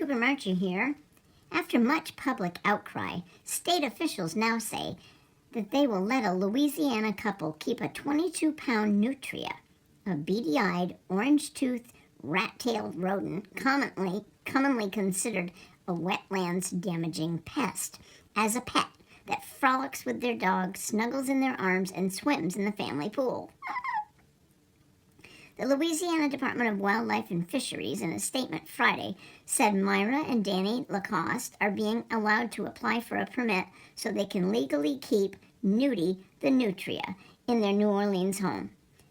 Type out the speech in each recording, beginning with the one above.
Cooper Marcher here. After much public outcry, state officials now say that they will let a Louisiana couple keep a 22-pound nutria, a beady-eyed, orange-toothed, rat-tailed rodent commonly considered a wetlands-damaging pest, as a pet that frolics with their dog, snuggles in their arms, and swims in the family pool. The Louisiana Department of Wildlife and Fisheries, in a statement Friday, said Myra and Danny Lacoste are being allowed to apply for a permit so they can legally keep Neuty the nutria in their New Orleans home.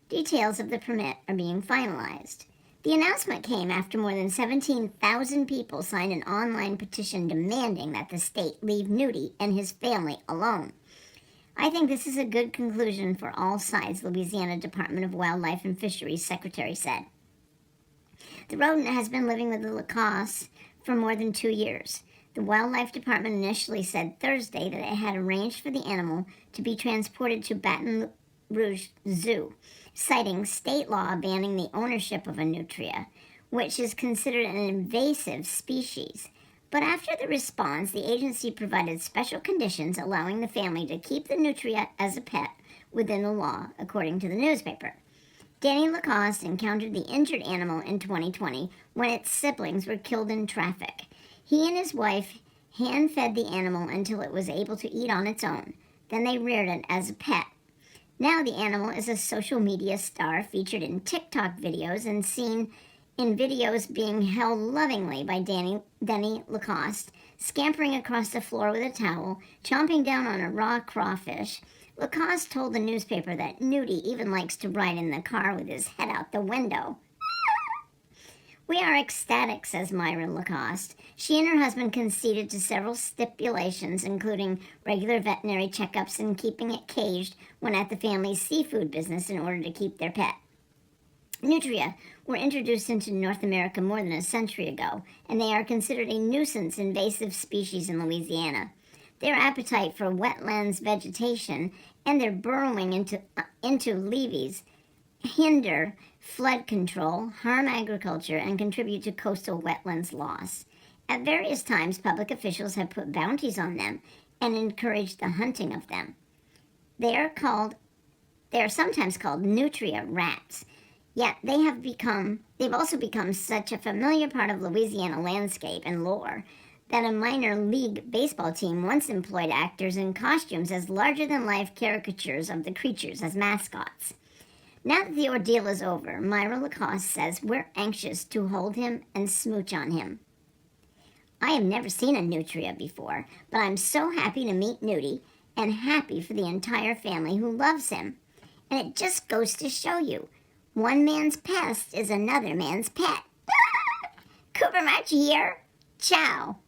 Details of the permit are being finalized. The announcement came after more than 17,000 people signed an online petition demanding that the state leave Neuty and his family alone. I think this is a good conclusion for all sides, Louisiana Department of Wildlife and Fisheries Secretary said. The rodent has been living with the Lacostes for more than 2 years. The Wildlife Department initially said Thursday that it had arranged for the animal to be transported to Baton Rouge Zoo, citing state law banning the ownership of a nutria, which is considered an invasive species. But after the response, the agency provided special conditions allowing the family to keep the nutria as a pet within the law, according to the newspaper. Danny Lacoste encountered the injured animal in 2020 when its siblings were killed in traffic. He and his wife hand-fed the animal until it was able to eat on its own. Then they reared it as a pet. Now the animal is a social media star featured in TikTok videos and seen in videos being held lovingly by Danny Lacoste, scampering across the floor with a towel, chomping down on a raw crawfish. Lacoste told the newspaper that Neuty even likes to ride in the car with his head out the window. We are ecstatic, says Myra Lacoste. She and her husband conceded to several stipulations, including regular veterinary checkups and keeping it caged when at the family's seafood business in order to keep their pet. Nutria were introduced into North America more than a century ago, and they are considered a nuisance invasive species in Louisiana. Their appetite for wetlands vegetation and their burrowing into levees hinder flood control, harm agriculture, and contribute to coastal wetlands loss. At various times, public officials have put bounties on them and encouraged the hunting of them. They are sometimes called nutria rats. Yet they've also become such a familiar part of Louisiana landscape and lore that a minor league baseball team once employed actors in costumes as larger-than-life caricatures of the creatures as mascots. Now that the ordeal is over, Myra Lacoste says we're anxious to hold him and smooch on him. I have never seen a nutria before, but I'm so happy to meet Neuty and happy for the entire family who loves him. And it just goes to show you, one man's pest is another man's pet. Cooper Marcher here. Ciao.